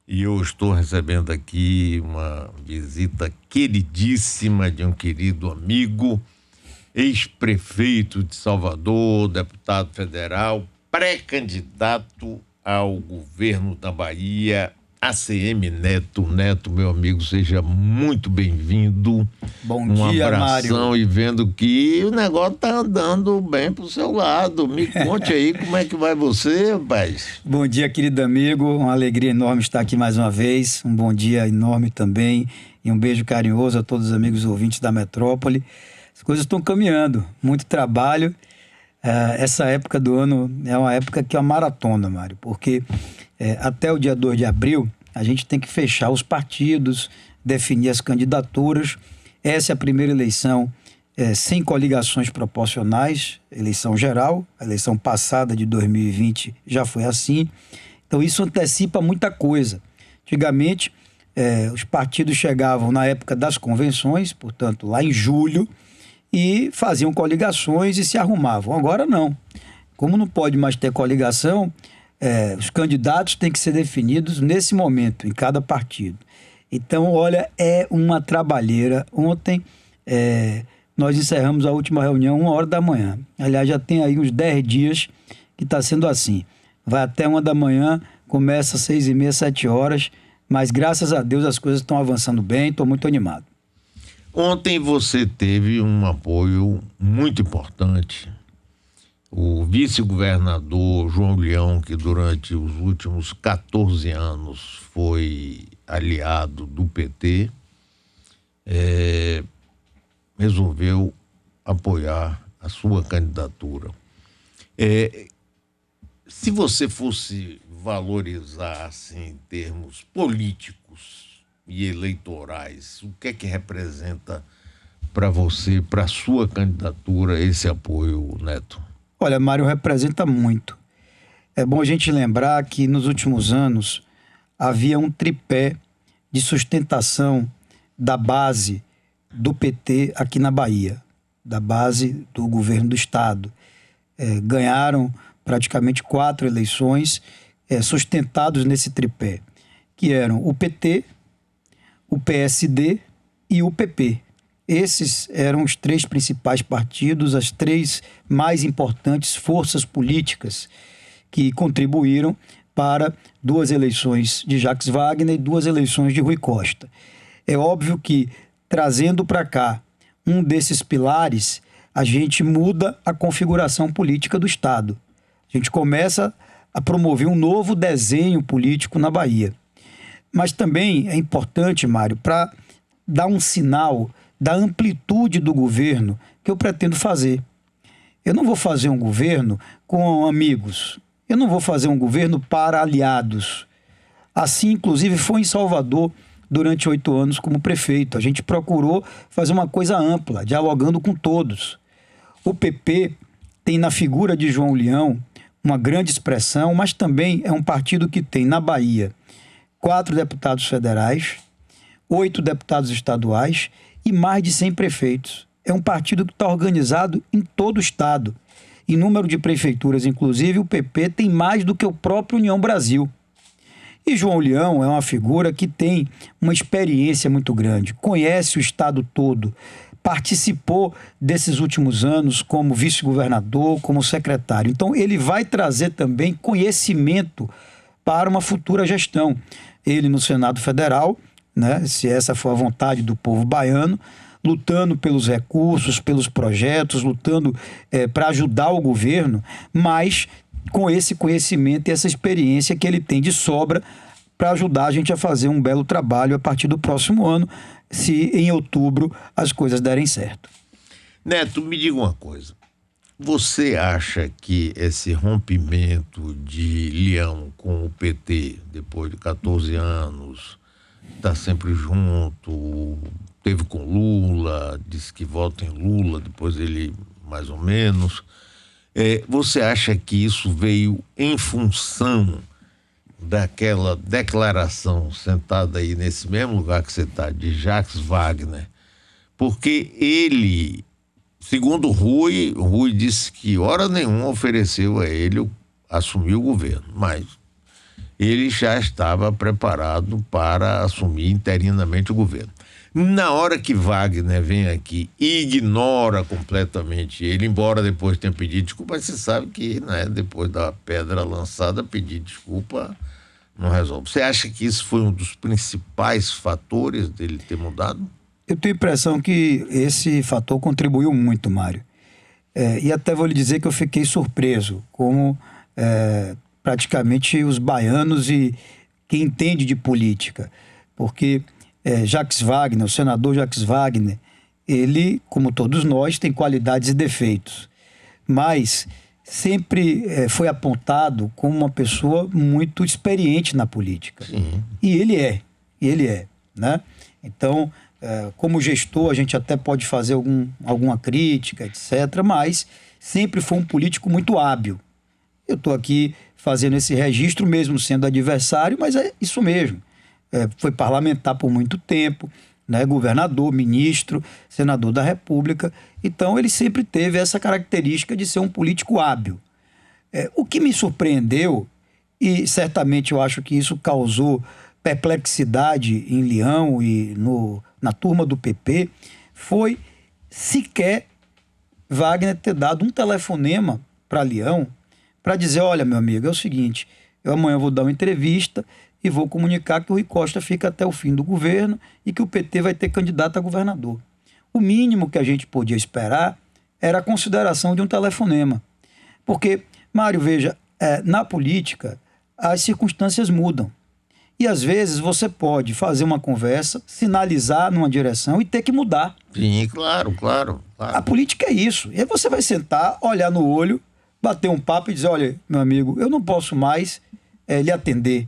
E eu estou recebendo aqui uma visita queridíssima de um querido amigo, ex-prefeito de Salvador, deputado federal, pré-candidato ao governo da Bahia, ACM Neto. Neto, meu amigo, seja muito bem-vindo. Bom Um dia, abração, Mário. e vendo que o negócio tá andando bem pro seu lado. Me conte aí como é que vai você, rapaz. Bom dia, querido amigo. Uma alegria enorme estar aqui mais uma vez. Um bom dia enorme também. E um beijo carinhoso a todos os amigos ouvintes da Metrópole. As coisas estão caminhando. Muito trabalho. Essa época do ano é uma época que é uma maratona, Mário, porque até o dia 2 de abril a gente tem que fechar os partidos, definir as candidaturas. Essa é a primeira eleição sem coligações proporcionais, eleição geral. A eleição passada de 2020 já foi assim. Então isso antecipa muita coisa. Antigamente, os partidos chegavam na época das convenções, portanto lá em julho, e faziam coligações e se arrumavam. Agora não. Como não pode mais ter coligação, os candidatos têm que ser definidos nesse momento, em cada partido. Então, olha, é uma trabalheira. Ontem nós encerramos a última reunião 1h da manhã. Aliás, já tem aí uns 10 dias que está sendo assim. Vai até 1 da manhã, começa às 6h30, 7h, mas graças a Deus as coisas estão avançando bem, estou muito animado. Ontem você teve um apoio muito importante. O vice-governador João Leão, que durante os últimos 14 anos foi aliado do PT, resolveu apoiar a sua candidatura. Se você fosse valorizar assim, em termos políticos e eleitorais, o que é que representa para você, para a sua candidatura, esse apoio, Neto? Olha, Mário, representa muito. É bom a gente lembrar que nos últimos anos havia um tripé de sustentação da base do PT aqui na Bahia, da base do governo do Estado. Ganharam praticamente 4 eleições sustentados nesse tripé, que eram o PT, o PSD e o PP. Esses eram os 3 principais partidos, as 3 mais importantes forças políticas que contribuíram para 2 eleições de Jacques Wagner e 2 eleições de Rui Costa. É óbvio que, trazendo para cá um desses pilares, a gente muda a configuração política do Estado. A gente começa a promover um novo desenho político na Bahia. Mas também é importante, Mário, para dar um sinal da amplitude do governo que eu pretendo fazer. Eu não vou fazer um governo com amigos. Eu não vou fazer um governo para aliados. Assim, inclusive, foi em Salvador durante 8 anos como prefeito. A gente procurou fazer uma coisa ampla, dialogando com todos. O PP tem na figura de João Leão uma grande expressão, mas também é um partido que tem na Bahia 4 deputados federais, 8 deputados estaduais e mais de 100 prefeitos. É um partido que está organizado em todo o estado. Em número de prefeituras, inclusive, o PP tem mais do que o próprio União Brasil. E João Leão é uma figura que tem uma experiência muito grande, conhece o estado todo, participou desses últimos anos como vice-governador, como secretário. Então, ele vai trazer também conhecimento para uma futura gestão. Ele no Senado Federal, né, se essa for a vontade do povo baiano, lutando pelos recursos, pelos projetos, lutando para ajudar o governo, mas com esse conhecimento e essa experiência que ele tem de sobra para ajudar a gente a fazer um belo trabalho a partir do próximo ano, se em outubro as coisas derem certo. Neto, me diga uma coisa. Você acha que esse rompimento de Leão com o PT, depois de 14 anos, está sempre junto, teve com Lula, disse que vota em Lula, depois ele mais ou menos, você acha que isso veio em função daquela declaração sentada aí nesse mesmo lugar que você está, de Jacques Wagner? Porque ele, segundo Rui disse que hora nenhuma ofereceu a ele assumir o governo, mas ele já estava preparado para assumir interinamente o governo. Na hora que Wagner vem aqui e ignora completamente ele, embora depois tenha pedido desculpa, mas você sabe que, né, depois da pedra lançada, pedir desculpa não resolve. Você acha que isso foi um dos principais fatores dele ter mudado? Eu tenho a impressão que esse fator contribuiu muito, Mário. E até vou lhe dizer que eu fiquei surpreso, como praticamente os baianos e quem entende de política. Porque Jacques Wagner, o senador Jacques Wagner, ele, como todos nós, tem qualidades e defeitos. Mas sempre foi apontado como uma pessoa muito experiente na política. Sim. E ele é, né? Então, como gestor, a gente até pode fazer alguma crítica, etc., mas sempre foi um político muito hábil. Eu estou aqui fazendo esse registro, mesmo sendo adversário, mas é isso mesmo. Foi parlamentar por muito tempo, né? Governador, ministro, senador da República. Então, ele sempre teve essa característica de ser um político hábil. O que me surpreendeu, e certamente eu acho que isso causou perplexidade em Leão e na turma do PP, foi sequer Wagner ter dado um telefonema para Leão para dizer: olha, meu amigo, é o seguinte, eu amanhã vou dar uma entrevista e vou comunicar que o Rui Costa fica até o fim do governo e que o PT vai ter candidato a governador. O mínimo que a gente podia esperar era a consideração de um telefonema. Porque, Mário, veja, na política as circunstâncias mudam. E às vezes você pode fazer uma conversa, sinalizar numa direção e ter que mudar. Sim, claro. A política é isso. E aí você vai sentar, olhar no olho, bater um papo e dizer: olha, meu amigo, eu não posso mais lhe atender.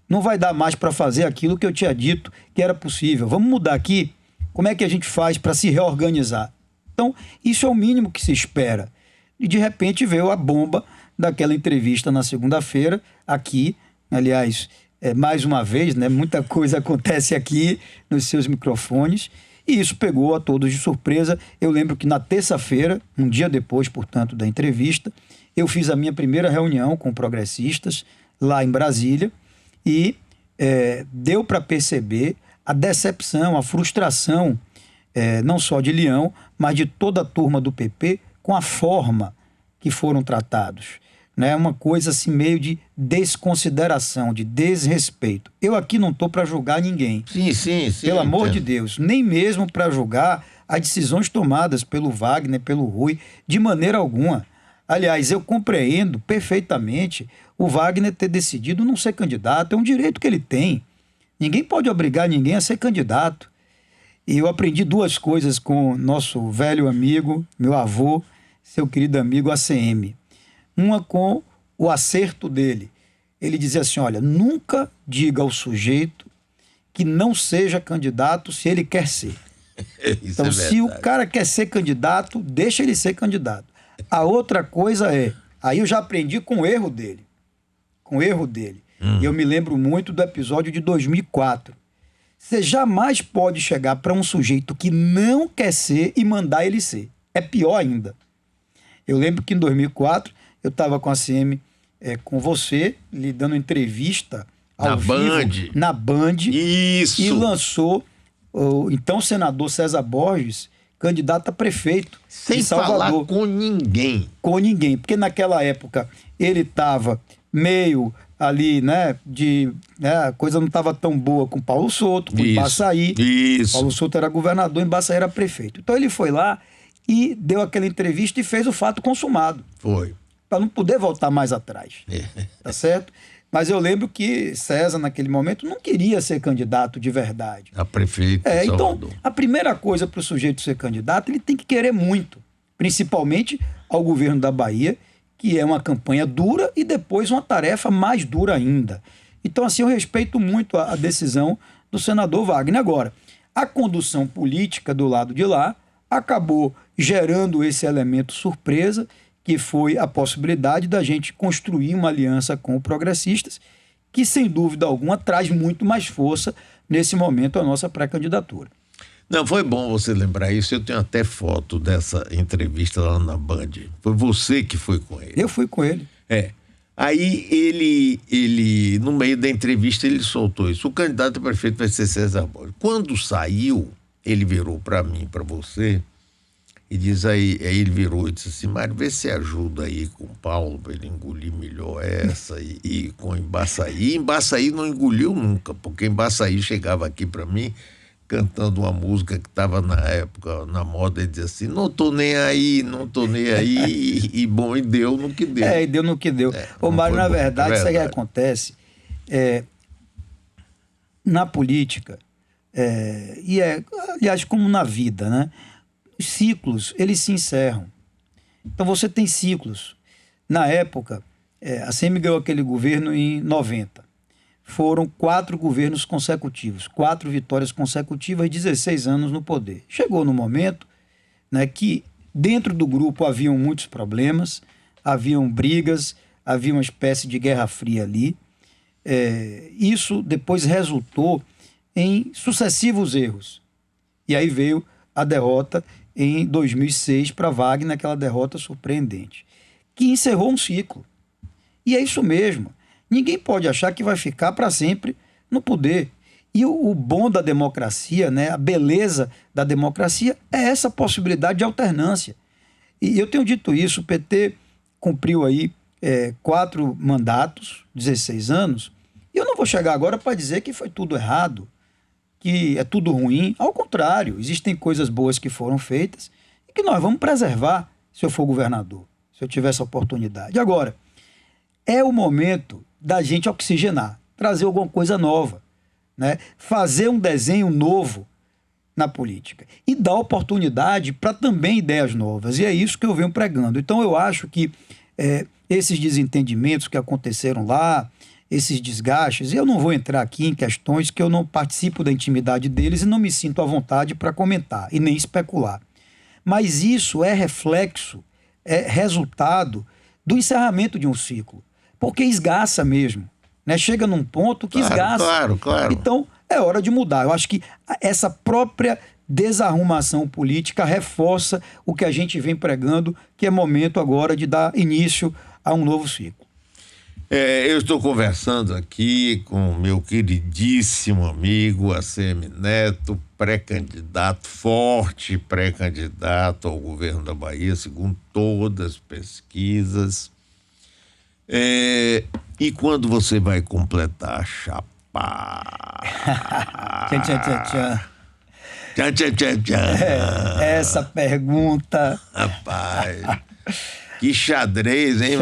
Não vai dar mais para fazer aquilo que eu tinha dito que era possível. Vamos mudar aqui. Como é que a gente faz para se reorganizar? Então, isso é o mínimo que se espera. E de repente veio a bomba daquela entrevista na segunda-feira, aqui, aliás, mais uma vez, né, muita coisa acontece aqui nos seus microfones, e isso pegou a todos de surpresa. Eu lembro que na terça-feira, um dia depois, portanto, da entrevista, eu fiz a minha primeira reunião com progressistas lá em Brasília, e deu para perceber a decepção, a frustração, não só de Leão, mas de toda a turma do PP, com a forma que foram tratados. Né? Uma coisa assim meio de desconsideração, de desrespeito. Eu aqui não estou para julgar ninguém. Sim. Pelo amor de Deus. Nem mesmo para julgar as decisões tomadas pelo Wagner, pelo Rui, de maneira alguma. Aliás, eu compreendo perfeitamente o Wagner ter decidido não ser candidato. É um direito que ele tem. Ninguém pode obrigar ninguém a ser candidato. E eu aprendi duas coisas com nosso velho amigo, meu avô, seu querido amigo ACM. Uma com o acerto dele. Ele dizia assim: olha, nunca diga ao sujeito que não seja candidato se ele quer ser. Então, se o cara quer ser candidato, deixa ele ser candidato. A outra coisa aí eu já aprendi com o erro dele. E eu me lembro muito do episódio de 2004. Você jamais pode chegar para um sujeito que não quer ser e mandar ele ser. É pior ainda. Eu lembro que em 2004 eu estava com a CM, com você, lhe dando entrevista ao vivo, na Band. Isso. E lançou o então senador César Borges, candidato a prefeito sem de Salvador. Falar com ninguém. Com ninguém, porque naquela época ele estava meio ali, né, a coisa não estava tão boa com Paulo Souto, com Embaçaí. Isso. Paulo Souto era governador, Embaçaí era prefeito. Então ele foi lá e deu aquela entrevista e fez o fato consumado. Foi. Para não poder voltar mais atrás. Tá certo? Mas eu lembro que César, naquele momento, não queria ser candidato de verdade. A prefeito de Salvador. Então, a primeira coisa para o sujeito ser candidato, ele tem que querer muito. Principalmente ao governo da Bahia, que é uma campanha dura e depois uma tarefa mais dura ainda. Então, assim, eu respeito muito a decisão do senador Wagner. Agora, a condução política do lado de lá acabou gerando esse elemento surpresa, que foi a possibilidade da gente construir uma aliança com os progressistas, que, sem dúvida alguma, traz muito mais força, nesse momento, a nossa pré-candidatura. Não, foi bom você lembrar isso. Eu tenho até foto dessa entrevista lá na Band. Foi você que foi com ele. Eu fui com ele. Aí no meio da entrevista, ele soltou isso. O candidato a prefeito vai ser César Borges. Quando saiu, ele virou para mim, para você, e diz aí ele virou e disse assim: Mário, vê se ajuda aí com o Paulo para ele engolir melhor essa e com Embaçaí. Embaçaí não engoliu nunca, porque Embaçaí chegava aqui para mim cantando uma música que estava na época na moda e dizia assim: não tô nem aí, e bom, e deu no que deu. E deu no que deu. Ô Mário, na verdade, isso aí que acontece na política, aliás, como na vida, né? Os ciclos, eles se encerram. Então você tem ciclos. Na época, a CEMI ganhou aquele governo em 90. Foram 4 governos consecutivos, 4 vitórias consecutivas, 16 anos no poder. Chegou no momento, né, que dentro do grupo haviam muitos problemas, haviam brigas, havia uma espécie de guerra fria ali. Isso depois resultou em sucessivos erros. E aí veio a derrota em 2006 para Wagner, aquela derrota surpreendente, que encerrou um ciclo. E é isso mesmo. Ninguém pode achar que vai ficar para sempre no poder. E o bom da democracia, né, a beleza da democracia é essa possibilidade de alternância. E eu tenho dito isso, o PT cumpriu aí 4 mandatos, 16 anos, e eu não vou chegar agora para dizer que foi tudo errado, que é tudo ruim. Ao contrário, existem coisas boas que foram feitas e que nós vamos preservar se eu for governador, se eu tiver essa oportunidade. Agora, é o momento da gente oxigenar, trazer alguma coisa nova, né? Fazer um desenho novo na política e dar oportunidade para também ideias novas. E é isso que eu venho pregando. Então eu acho que esses desentendimentos que aconteceram lá, esses desgastes, e eu não vou entrar aqui em questões que eu não participo da intimidade deles e não me sinto à vontade para comentar e nem especular. Mas isso é reflexo, é resultado do encerramento de um ciclo. Porque esgaça mesmo, né? Chega num ponto que esgaça. Claro. Então, é hora de mudar. Eu acho que essa própria desarrumação política reforça o que a gente vem pregando, que é momento agora de dar início a um novo ciclo. Eu estou conversando aqui com meu queridíssimo amigo ACM Neto, forte pré-candidato ao governo da Bahia, segundo todas as pesquisas. E quando você vai completar a chapa? Essa pergunta. Rapaz, que xadrez, hein?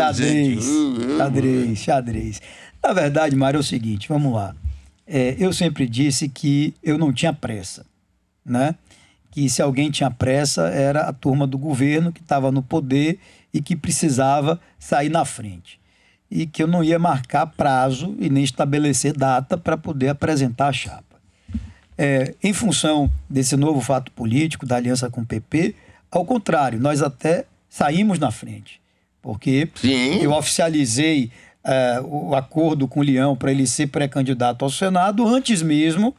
Xadrez. Na verdade, Mário, é o seguinte, vamos lá. Eu sempre disse que eu não tinha pressa, né? Que se alguém tinha pressa era a turma do governo que estava no poder e que precisava sair na frente. E que eu não ia marcar prazo e nem estabelecer data para poder apresentar a chapa. Em função desse novo fato político, da aliança com o PP, ao contrário, nós até saímos na frente, porque eu oficializei o acordo com o Leão para ele ser pré-candidato ao Senado antes mesmo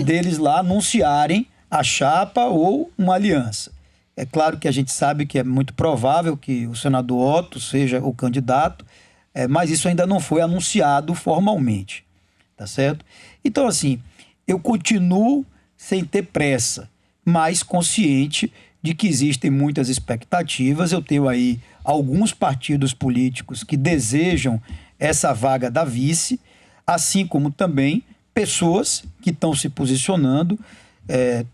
deles lá anunciarem a chapa ou uma aliança. É claro que a gente sabe que é muito provável que o senador Otto seja o candidato, mas isso ainda não foi anunciado formalmente, tá certo? Então, assim, eu continuo sem ter pressa, mas consciente de que existem muitas expectativas. Eu tenho aí alguns partidos políticos que desejam essa vaga da vice, assim como também pessoas que estão se posicionando,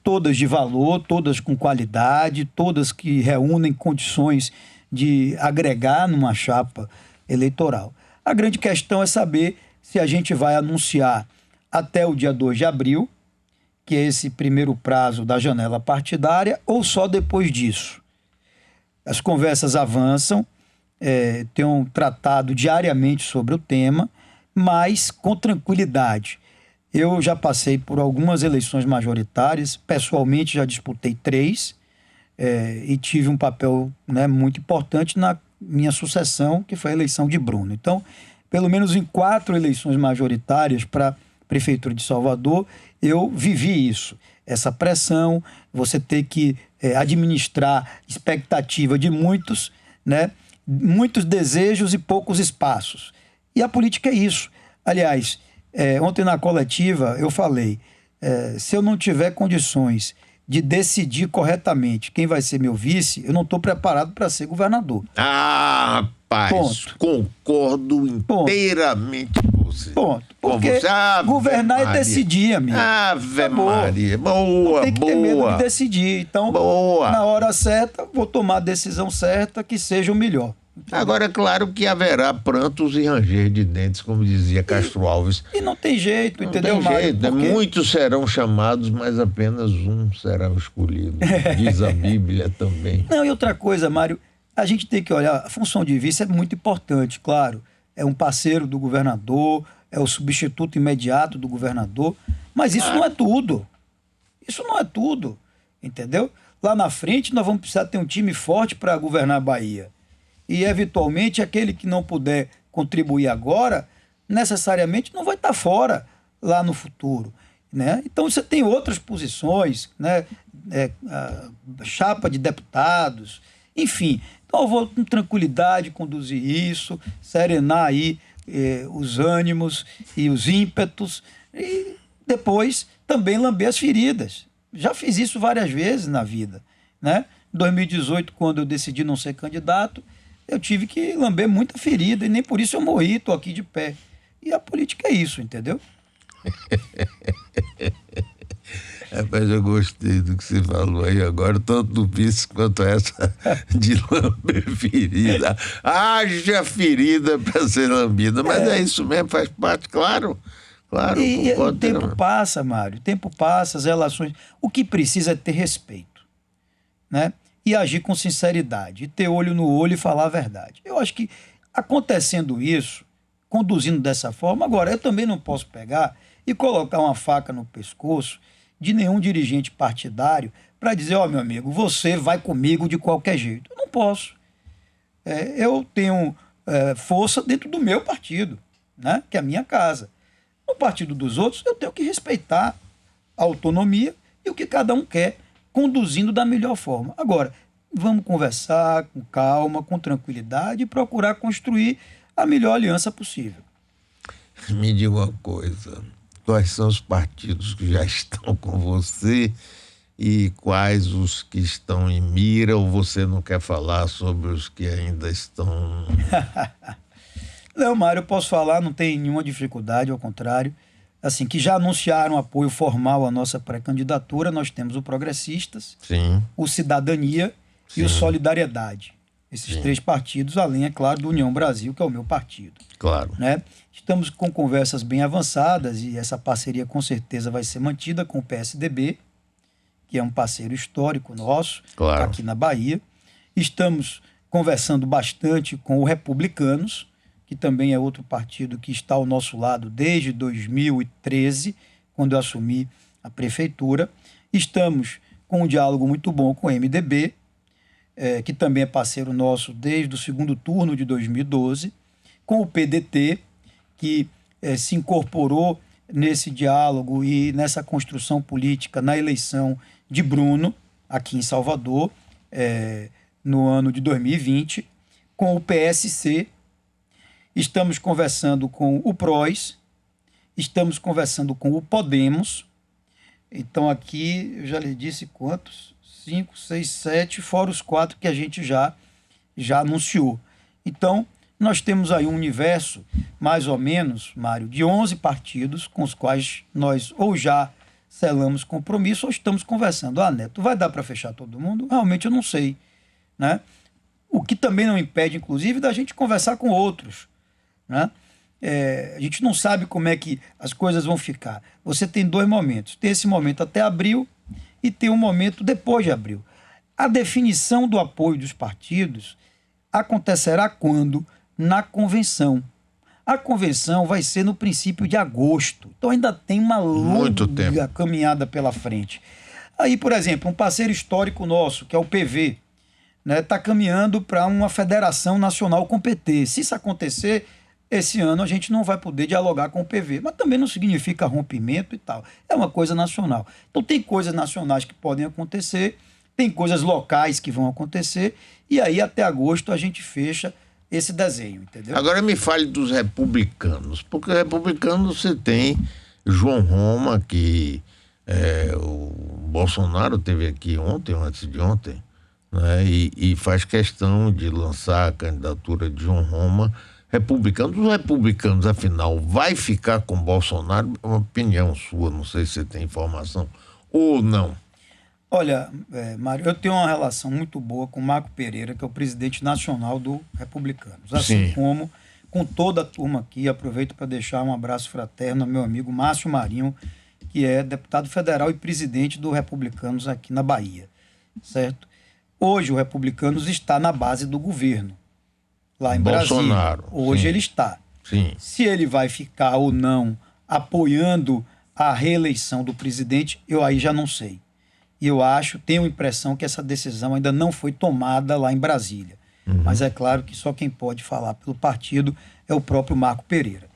todas de valor, todas com qualidade, todas que reúnem condições de agregar numa chapa eleitoral. A grande questão é saber se a gente vai anunciar até o dia 2 de abril, que é esse primeiro prazo da janela partidária, ou só depois disso. As conversas avançam, tenho tratado diariamente sobre o tema, mas com tranquilidade. Eu já passei por algumas eleições majoritárias, pessoalmente já disputei 3, e tive um papel, né, muito importante na minha sucessão, que foi a eleição de Bruno. Então, pelo menos em 4 eleições majoritárias para Prefeitura de Salvador, eu vivi isso. Essa pressão, você ter que administrar expectativa de muitos, né? Muitos desejos e poucos espaços. E a política é isso. Aliás, ontem na coletiva eu falei, se eu não tiver condições de decidir corretamente quem vai ser meu vice, eu não estou preparado para ser governador. Ah, rapaz, Ponto. concordo inteiramente com você. Ponto. Porque Ave governar Maria. é decidir, amigo. Ave Acabou. Maria. Não Boa, tem que ter medo boa. de decidir. Então, Boa. na hora certa, vou tomar a decisão certa que seja o melhor. Agora, é claro que haverá prantos e ranger de dentes, como dizia Castro Alves. E não tem jeito, Não entendeu, tem Mário? jeito, né? Porque- Muitos serão chamados, mas apenas um será o escolhido. Diz a Bíblia também. Não, e outra coisa, Mário, a gente tem que olhar, a função de vice é muito importante, claro. É um parceiro do governador, é o substituto imediato do governador, mas isso não é tudo. Isso não é tudo, entendeu? Lá na frente nós vamos precisar ter um time forte para governar a Bahia. E, eventualmente, aquele que não puder contribuir agora, necessariamente não vai estar fora lá no futuro, né? Então, você tem outras posições, né? A chapa de deputados, enfim. Então, eu vou com tranquilidade conduzir isso, serenar aí os ânimos e os ímpetos e depois também lamber as feridas. Já fiz isso várias vezes na vida, né? Em 2018, quando eu decidi não ser candidato, eu tive que lamber muita ferida e nem por isso eu morri, estou aqui de pé. E a política é isso, entendeu? Rapaz, eu gostei do que você falou aí agora, tanto do vice quanto essa de lamber ferida. Haja ferida para ser lambida, mas é isso mesmo, faz parte, claro. Claro, E o concordo. tempo passa, Mário, o tempo passa, as relações... O que precisa é ter respeito, né? E agir com sinceridade, e ter olho no olho e falar a verdade. Eu acho que acontecendo isso, conduzindo dessa forma, agora eu também não posso pegar e colocar uma faca no pescoço de nenhum dirigente partidário para dizer, ó, meu amigo, você vai comigo de qualquer jeito. Eu não posso. Eu tenho força dentro do meu partido, né? Que é a minha casa. No partido dos outros, eu tenho que respeitar a autonomia e o que cada um quer, conduzindo da melhor forma. Agora, vamos conversar com calma, com tranquilidade e procurar construir a melhor aliança possível. Me diga uma coisa, quais são os partidos que já estão com você e quais os que estão em mira, ou você não quer falar sobre os que ainda estão... Não, Mário, eu posso falar, não tem nenhuma dificuldade, ao contrário. Assim, que já anunciaram apoio formal à nossa pré-candidatura, nós temos o Progressistas, Sim, o Cidadania e o Solidariedade. Esses três partidos, além, é claro, do União Brasil, que é o meu partido. claro. Né? Estamos com conversas bem avançadas e essa parceria com certeza vai ser mantida com o PSDB, que é um parceiro histórico nosso, Claro. aqui na Bahia. Estamos conversando bastante com o Republicanos, que também é outro partido que está ao nosso lado desde 2013, quando eu assumi a prefeitura. Estamos com um diálogo muito bom com o MDB, que também é parceiro nosso desde o segundo turno de 2012, com o PDT, que se incorporou nesse diálogo e nessa construção política na eleição de Bruno, aqui em Salvador, no ano de 2020, com o PSC. Estamos conversando com o PROS, estamos conversando com o Podemos. Então aqui, eu já lhe disse quantos? 5, 6, 7, fora os 4 que a gente já anunciou. Então, nós temos aí um universo, mais ou menos, Mário, de 11 partidos com os quais nós ou já selamos compromisso ou estamos conversando. Ah, Neto, vai dar para fechar todo mundo? Realmente eu não sei, né? O que também não impede, inclusive, da gente conversar com outros, né? A gente não sabe como é que as coisas vão ficar. Você tem 2 momentos. Tem esse momento até abril e tem um momento depois de abril. A definição do apoio dos partidos acontecerá quando? Na convenção. A convenção vai ser no princípio de agosto. Então ainda tem uma Muito longa tempo. caminhada pela frente. Aí, por exemplo, um parceiro histórico nosso, que é o PV, está caminhando para uma federação nacional com o PT. Se isso acontecer, esse ano a gente não vai poder dialogar com o PV, mas também não significa rompimento e tal. É uma coisa nacional. Então tem coisas nacionais que podem acontecer, tem coisas locais que vão acontecer, e aí até agosto a gente fecha esse desenho, entendeu? Agora me fale dos republicanos, porque republicanos você tem João Roma, que o Bolsonaro teve aqui ontem, ou antes de ontem, né, e faz questão de lançar a candidatura de João Roma. Republicanos, os republicanos, afinal, vai ficar com Bolsonaro? É uma opinião sua, não sei se você tem informação ou não. Olha, Mário, eu tenho uma relação muito boa com o Marco Pereira, que é o presidente nacional do Republicanos. Assim Sim. como com toda a turma aqui. Aproveito para deixar um abraço fraterno ao meu amigo Márcio Marinho, que é deputado federal e presidente do Republicanos aqui na Bahia, certo? Hoje o Republicanos está na base do governo, lá em Bolsonaro. Brasília. Hoje Sim. ele está. Sim. Se ele vai ficar ou não apoiando a reeleição do presidente, eu aí já não sei. E eu tenho a impressão que essa decisão ainda não foi tomada lá em Brasília. Mas é claro que só quem pode falar pelo partido é o próprio Marco Pereira.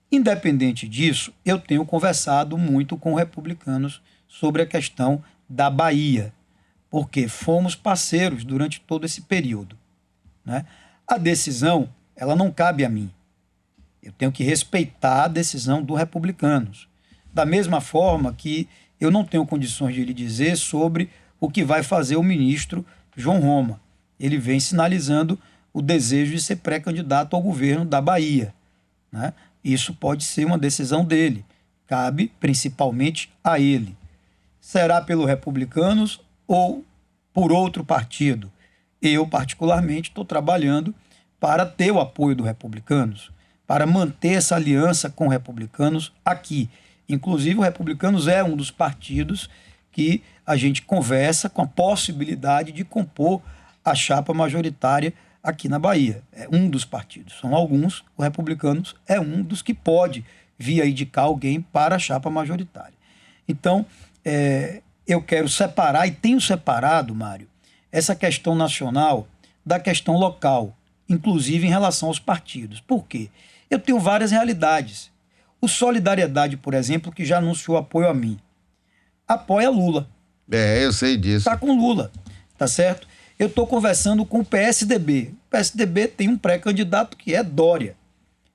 Independente disso, eu tenho conversado muito com republicanos sobre a questão da Bahia, porque fomos parceiros durante todo esse período, né? A decisão, ela não cabe a mim. Eu tenho que respeitar a decisão dos republicanos. Da mesma forma que eu não tenho condições de lhe dizer sobre o que vai fazer o ministro João Roma. Ele vem sinalizando o desejo de ser pré-candidato ao governo da Bahia, né? Isso pode ser uma decisão dele. Cabe principalmente a ele. Será pelo Republicanos ou por outro partido? Eu, particularmente, estou trabalhando para ter o apoio dos Republicanos, para manter essa aliança com Republicanos aqui. Inclusive, o Republicanos é um dos partidos que a gente conversa com a possibilidade de compor a chapa majoritária aqui na Bahia. É um dos partidos. São alguns, o Republicanos é um dos que pode vir a indicar alguém para a chapa majoritária. Então, eu quero separar, e tenho separado, Mário, essa questão nacional da questão local, inclusive em relação aos partidos. Por quê? Eu tenho várias realidades. O Solidariedade, por exemplo, que já anunciou apoio a mim, apoia Lula. Eu sei disso. Está com Lula, tá certo? Eu estou conversando com o PSDB. O PSDB tem um pré-candidato que é Dória.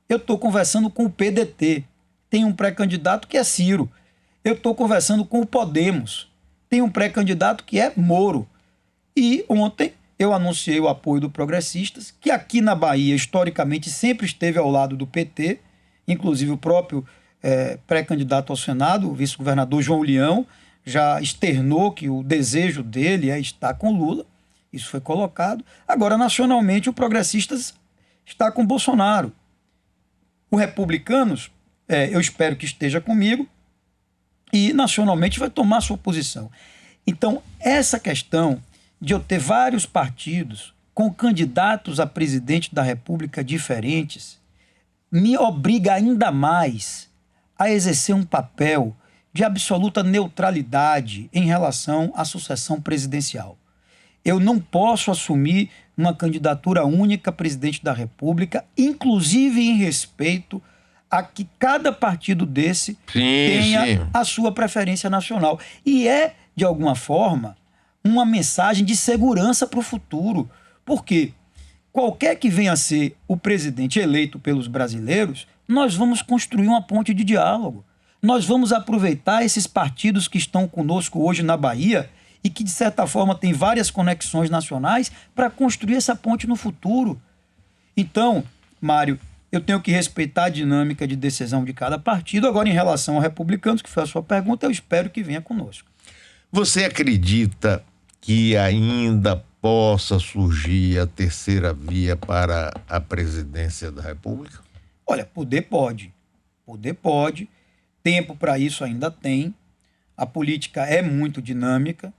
Eu estou conversando com o PDT. Tem um pré-candidato que é Ciro. Eu estou conversando com o Podemos. Tem um pré-candidato que é Moro. E ontem eu anunciei o apoio do Progressistas, que aqui na Bahia, historicamente, sempre esteve ao lado do PT, inclusive o próprio pré-candidato ao Senado, o vice-governador João Leão, já externou que o desejo dele é estar com Lula. Isso foi colocado. Agora, nacionalmente, o Progressistas está com Bolsonaro. O Republicanos, eu espero que esteja comigo, e nacionalmente vai tomar sua posição. Então, essa questão de eu ter vários partidos com candidatos a presidente da República diferentes me obriga ainda mais a exercer um papel de absoluta neutralidade em relação à sucessão presidencial. Eu não posso assumir uma candidatura única a presidente da República, inclusive em respeito a que cada partido desse tenha a sua preferência nacional. E de alguma forma, uma mensagem de segurança para o futuro. Porque qualquer que venha a ser o presidente eleito pelos brasileiros, nós vamos construir uma ponte de diálogo. Nós vamos aproveitar esses partidos que estão conosco hoje na Bahia e que, de certa forma, têm várias conexões nacionais para construir essa ponte no futuro. Então, Mário, eu tenho que respeitar a dinâmica de decisão de cada partido. Agora, em relação aos republicanos, que foi a sua pergunta, eu espero que venha conosco. Você acredita que ainda possa surgir a terceira via para a presidência da República? Olha, poder pode. Poder pode. Tempo para isso ainda tem. A política é muito dinâmica.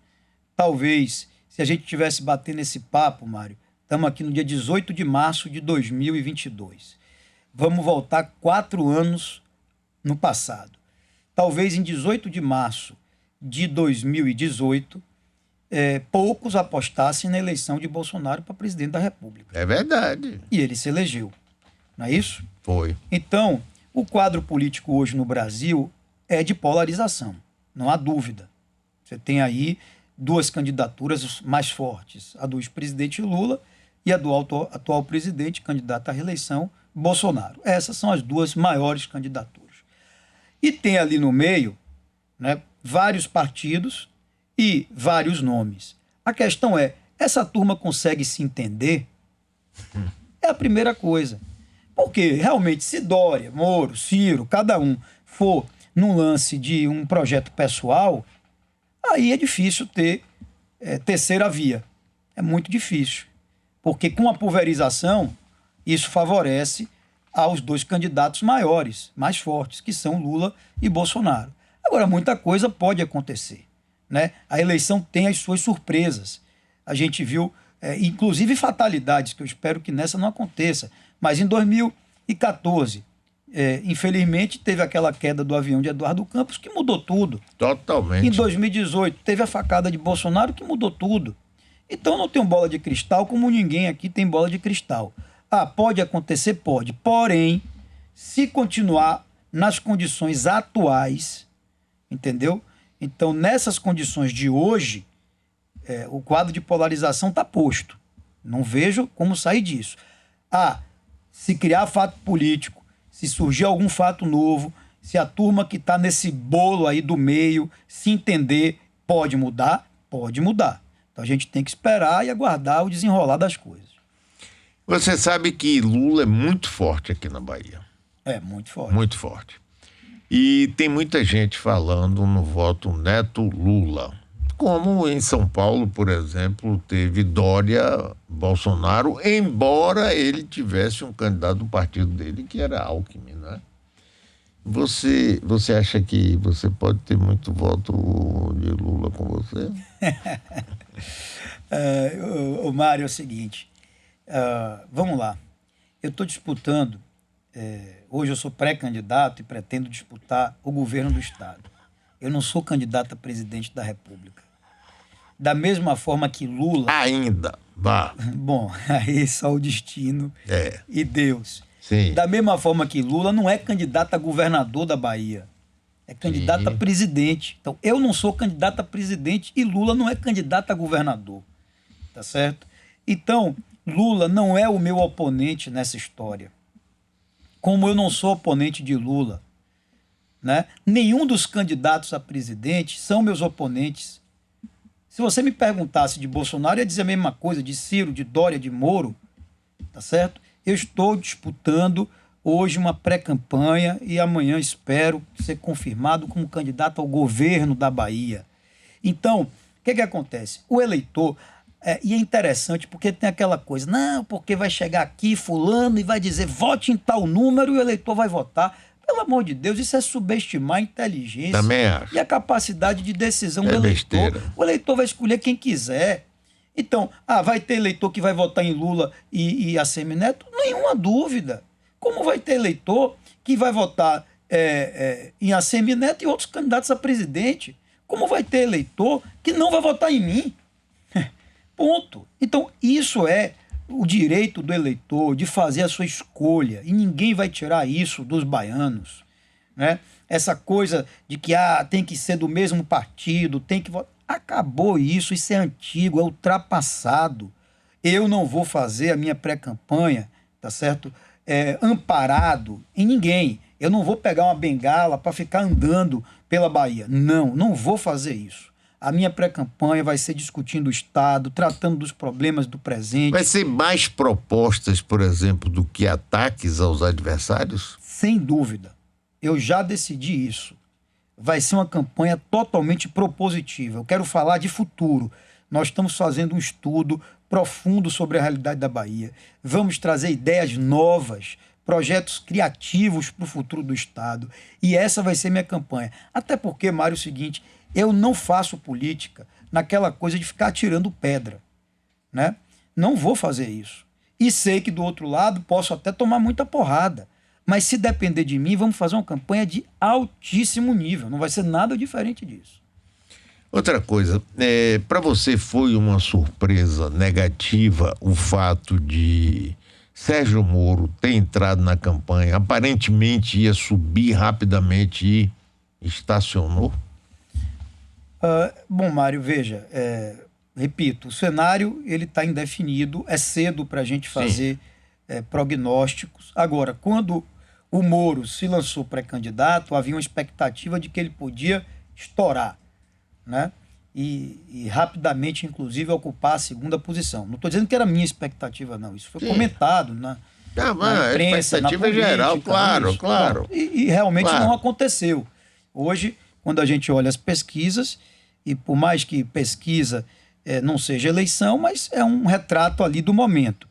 Talvez, se a gente tivesse batendo esse papo, Mário, estamos aqui no dia 18 de março de 2022. Vamos voltar 4 anos no passado. Talvez em 18 de março de 2018, poucos apostassem na eleição de Bolsonaro para presidente da República. É verdade. E ele se elegeu. Não é isso? Foi. Então, o quadro político hoje no Brasil é de polarização, não há dúvida. Você tem aí 2 candidaturas mais fortes, a do ex-presidente Lula e a do atual presidente, candidato à reeleição, Bolsonaro. Essas são as duas maiores candidaturas. E tem ali no meio, né, vários partidos e vários nomes. A questão é, essa turma consegue se entender? É a primeira coisa. Porque, realmente, se Dória, Moro, Ciro, cada um for num lance de um projeto pessoal, aí é difícil ter terceira via. É muito difícil. Porque com a pulverização, isso favorece aos dois candidatos maiores, mais fortes, que são Lula e Bolsonaro. Agora, muita coisa pode acontecer, né? A eleição tem as suas surpresas. A gente viu, inclusive, fatalidades, que eu espero que nessa não aconteça. Mas em 2014, infelizmente, teve aquela queda do avião de Eduardo Campos, que mudou tudo. Totalmente. Em 2018, teve a facada de Bolsonaro, que mudou tudo. Então, não tenho bola de cristal, como ninguém aqui tem bola de cristal. Ah, pode acontecer? Pode. Porém, se continuar nas condições atuais, entendeu? Então, nessas condições de hoje, o quadro de polarização está posto. Não vejo como sair disso. Ah, se criar fato político, se surgir algum fato novo, se a turma que está nesse bolo aí do meio se entender, pode mudar? Pode mudar. Então a gente tem que esperar e aguardar o desenrolar das coisas. Você sabe que Lula é muito forte aqui na Bahia. É, muito forte. Muito forte. E tem muita gente falando no voto Neto Lula. Como em São Paulo, por exemplo, teve Dória, Bolsonaro, embora ele tivesse um candidato do partido dele, que era Alckmin, né? Você acha que você pode ter muito voto de Lula com você? O Mário, é o seguinte, vamos lá. Eu estou disputando, hoje eu sou pré-candidato e pretendo disputar o governo do Estado. Eu não sou candidato a presidente da República. Da mesma forma que Lula... Ainda, vá. Bom, aí só o destino e Deus. Sim. Da mesma forma que Lula não é candidato a governador da Bahia. É candidato a presidente. Então, eu não sou candidato a presidente e Lula não é candidato a governador. Tá certo? Então, Lula não é o meu oponente nessa história. Como eu não sou oponente de Lula, né? Nenhum dos candidatos a presidente são meus oponentes. Se você me perguntasse de Bolsonaro, eu ia dizer a mesma coisa, de Ciro, de Dória, de Moro, tá certo? Eu estou disputando hoje uma pré-campanha e amanhã espero ser confirmado como candidato ao governo da Bahia. Então, o que acontece? O eleitor, e é interessante porque tem aquela coisa, não, porque vai chegar aqui fulano e vai dizer vote em tal número e o eleitor vai votar. Pelo amor de Deus, isso é subestimar a inteligência Também acho. e a capacidade de decisão do eleitor. Besteira. O eleitor vai escolher quem quiser. Então, vai ter eleitor que vai votar em Lula e Assemineto? Nenhuma dúvida. Como vai ter eleitor que vai votar em Assemineto e outros candidatos a presidente? Como vai ter eleitor que não vai votar em mim? Ponto. Então, isso é o direito do eleitor de fazer a sua escolha. E ninguém vai tirar isso dos baianos, né? Essa coisa de que tem que ser do mesmo partido, tem que votar. Acabou isso é antigo, é ultrapassado. Eu não vou fazer a minha pré-campanha, tá certo? Amparado em ninguém. Eu não vou pegar uma bengala para ficar andando pela Bahia. Não vou fazer isso. A minha pré-campanha vai ser discutindo o Estado, tratando dos problemas do presente. Vai ser mais propostas, por exemplo, do que ataques aos adversários? Sem dúvida. Eu já decidi isso. Vai ser uma campanha totalmente propositiva. Eu quero falar de futuro. Nós estamos fazendo um estudo profundo sobre a realidade da Bahia. Vamos trazer ideias novas, projetos criativos para o futuro do Estado. E essa vai ser minha campanha. Até porque, Mário, é o seguinte, eu não faço política naquela coisa de ficar atirando pedra, né? Não vou fazer isso. E sei que do outro lado posso até tomar muita porrada. Mas se depender de mim, vamos fazer uma campanha de altíssimo nível. Não vai ser nada diferente disso. Outra coisa, para você foi uma surpresa negativa o fato de Sérgio Moro ter entrado na campanha, aparentemente ia subir rapidamente e estacionou? Bom, Mário, veja, repito, o cenário ele está indefinido, é cedo para a gente fazer prognósticos. Agora, quando o Moro se lançou pré-candidato, havia uma expectativa de que ele podia estourar, né? E rapidamente, inclusive, ocupar a segunda posição. Não estou dizendo que era a minha expectativa, não. Isso foi comentado na imprensa, na política. Geral, claro, claro. E realmente não aconteceu. Hoje, quando a gente olha as pesquisas, e por mais que pesquisa não seja eleição, mas é um retrato ali do momento.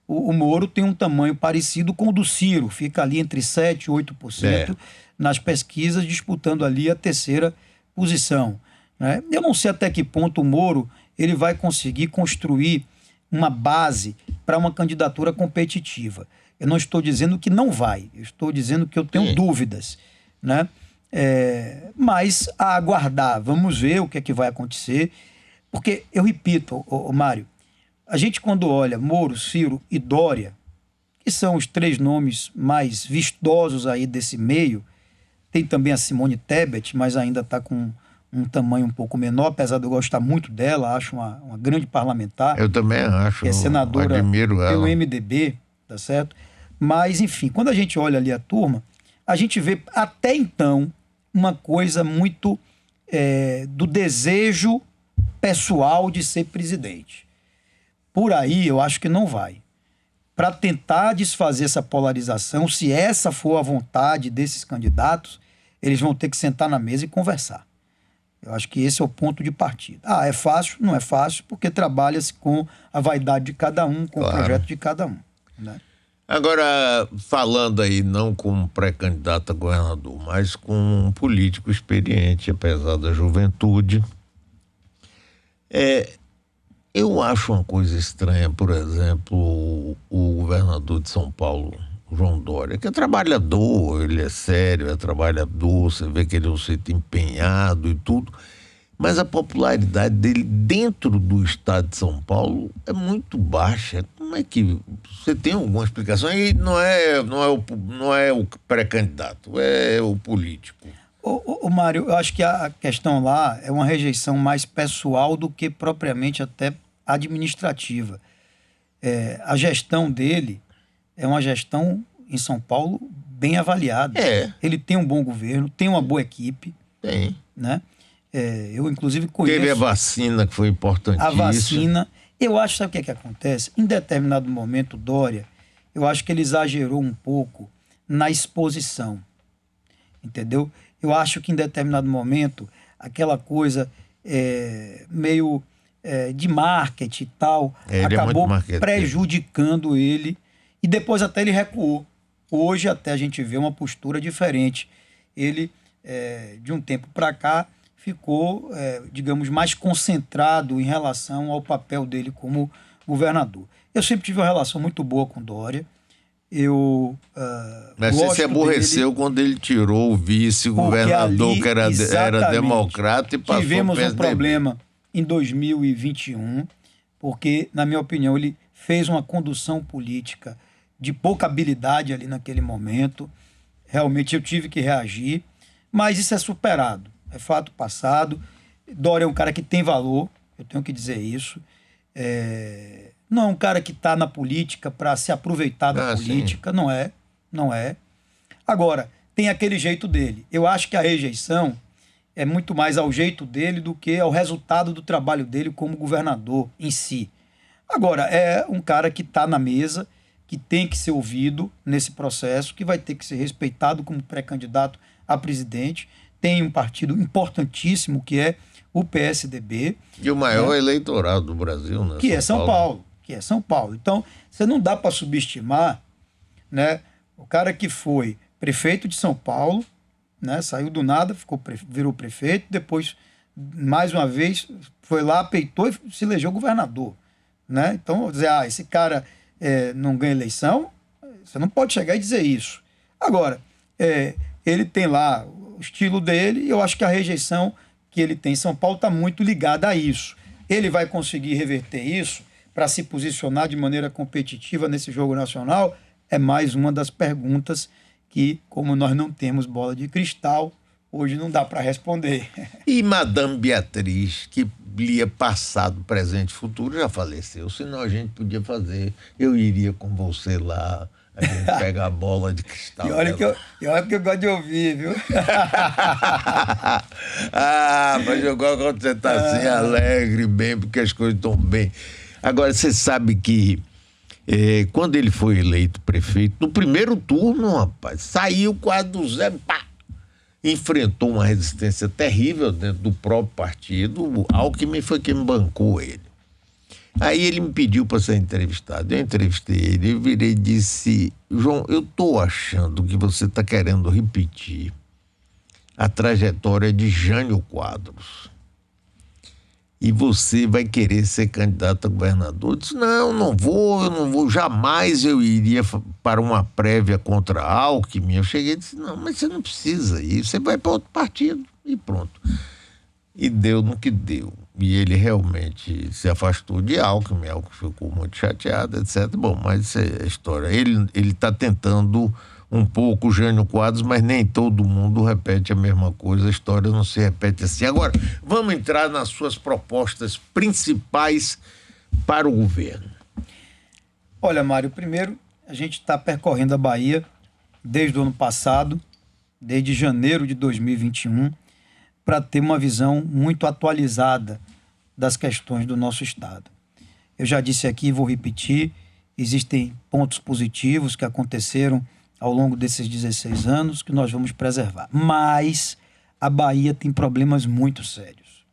O Moro tem um tamanho parecido com o do Ciro, fica ali entre 7% e 8% nas pesquisas, disputando ali a terceira posição, né? Eu não sei até que ponto o Moro ele vai conseguir construir uma base para uma candidatura competitiva. Eu não estou dizendo que não vai, eu estou dizendo que eu tenho dúvidas, né? Mas a aguardar, vamos ver o que é que vai acontecer, porque eu repito, Mário, a gente quando olha Moro, Ciro e Dória, que são os três nomes mais vistosos aí desse meio, tem também a Simone Tebet, mas ainda está com um tamanho um pouco menor, apesar de eu gostar muito dela, acho uma grande parlamentar. Eu também acho. Que é senadora admiro ela. pelo MDB, tá certo? Mas, enfim, quando a gente olha ali a turma, a gente vê até então uma coisa muito do desejo pessoal de ser presidente. Por aí eu acho que não vai. Para tentar desfazer essa polarização, se essa for a vontade desses candidatos, eles vão ter que sentar na mesa e conversar. Eu acho que esse é o ponto de partida. É fácil? Não é fácil, porque trabalha-se com a vaidade de cada um, com o projeto de cada um, né? Agora, falando aí não como pré-candidato a governador, mas com um político experiente, apesar da juventude, eu acho uma coisa estranha, por exemplo, o governador de São Paulo, João Dória, que é trabalhador, ele é sério, é trabalhador, você vê que ele é um sujeito empenhado e tudo, mas a popularidade dele dentro do estado de São Paulo é muito baixa. Como é que você tem alguma explicação? E não é o pré-candidato, é o político. Mário, eu acho que a questão lá é uma rejeição mais pessoal do que propriamente até administrativa. A gestão dele é uma gestão em São Paulo bem avaliada. Ele tem um bom governo, tem uma boa equipe. Tem. Né? Eu, inclusive, conheço... Teve a vacina, que foi importantíssima. A vacina. Eu acho, sabe o que acontece? Em determinado momento, Dória, eu acho que ele exagerou um pouco na exposição. Entendeu? Eu acho que em determinado momento, aquela coisa meio de marketing e tal, acabou prejudicando ele, e depois até ele recuou. Hoje até a gente vê uma postura diferente. Ele, de um tempo para cá, ficou, digamos, mais concentrado em relação ao papel dele como governador. Eu sempre tive uma relação muito boa com Dória. Mas você se aborreceu dele, quando ele tirou o vice-governador, que era democrata, e passou tivemos um problema em 2021, porque, na minha opinião, ele fez uma condução política de pouca habilidade ali naquele momento. Realmente eu tive que reagir, mas isso é superado, é fato passado. Dória é um cara que tem valor, eu tenho que dizer isso. Não é um cara que está na política para se aproveitar da política, sim. Não é. Agora, tem aquele jeito dele. Eu acho que a rejeição é muito mais ao jeito dele do que ao resultado do trabalho dele como governador em si. Agora, é um cara que está na mesa, que tem que ser ouvido nesse processo, que vai ter que ser respeitado como pré-candidato a presidente. Tem um partido importantíssimo, que é o PSDB. E o maior eleitorado do Brasil, né? Que é São Paulo. Então, você não dá para subestimar, né, o cara que foi prefeito de São Paulo, né, saiu do nada, virou prefeito, depois, mais uma vez, foi lá, peitou e se elegeu governador. Né? Então, dizer, esse cara não ganha eleição, você não pode chegar e dizer isso. Agora, ele tem lá o estilo dele, e eu acho que a rejeição que ele tem em São Paulo está muito ligada a isso. Ele vai conseguir reverter isso para se posicionar de maneira competitiva nesse jogo nacional? É mais uma das perguntas que, como nós não temos bola de cristal, hoje não dá para responder. E Madame Beatriz, que lia passado, presente e futuro, já faleceu. Senão a gente podia fazer. Eu iria com você lá, a gente pega a bola de cristal. E olha que eu gosto de ouvir, viu? Mas eu gosto quando você está assim, alegre, bem, porque as coisas estão bem. Agora, você sabe que quando ele foi eleito prefeito, no primeiro turno, rapaz, saiu quase do zero, pá! Enfrentou uma resistência terrível dentro do próprio partido. O Alckmin foi quem bancou ele. Aí ele me pediu para ser entrevistado. Eu entrevistei ele, eu virei e disse: João, eu estou achando que você está querendo repetir a trajetória de Jânio Quadros. E você vai querer ser candidato a governador? Eu disse: não, não vou, jamais eu iria para uma prévia contra Alckmin. Eu cheguei e disse: não, mas você não precisa ir, você vai para outro partido e pronto. E deu no que deu. E ele realmente se afastou de Alckmin ficou muito chateado, etc. Bom, mas isso é a história. Ele está tentando um pouco o Jânio Quadros, mas nem todo mundo repete a mesma coisa, a história não se repete assim. Agora, vamos entrar nas suas propostas principais para o governo. Olha, Mário, primeiro, a gente está percorrendo a Bahia desde o ano passado, desde janeiro de 2021, para ter uma visão muito atualizada das questões do nosso Estado. Eu já disse aqui e vou repetir, existem pontos positivos que aconteceram ao longo desses 16 anos que nós vamos preservar. Mas a Bahia tem problemas muito sérios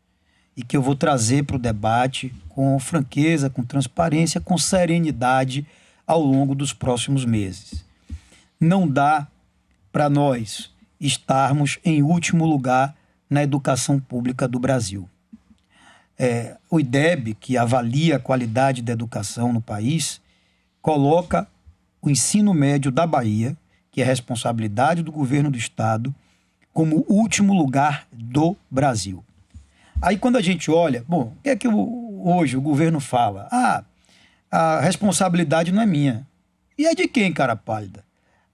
e que eu vou trazer para o debate com franqueza, com transparência, com serenidade ao longo dos próximos meses. Não dá para nós estarmos em último lugar na educação pública do Brasil. O IDEB, que avalia a qualidade da educação no país, coloca o ensino médio da Bahia, que é responsabilidade do governo do estado, como o último lugar do Brasil. Aí quando a gente olha, bom, o que é que hoje o governo fala? A responsabilidade não é minha. E é de quem, cara pálida?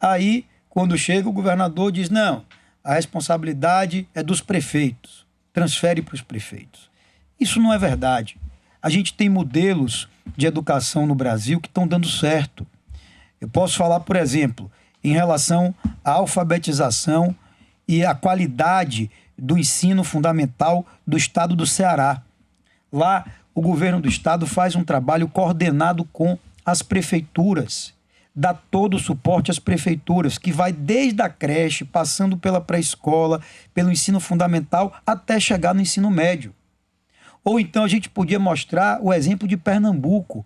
Aí, quando chega o governador diz, não, a responsabilidade é dos prefeitos, transfere para os prefeitos. Isso não é verdade. A gente tem modelos de educação no Brasil que estão dando certo. Eu posso falar, por exemplo, em relação à alfabetização e à qualidade do ensino fundamental do estado do Ceará. Lá, o governo do estado faz um trabalho coordenado com as prefeituras, dá todo o suporte às prefeituras, que vai desde a creche, passando pela pré-escola, pelo ensino fundamental, até chegar no ensino médio. Ou então a gente podia mostrar o exemplo de Pernambuco,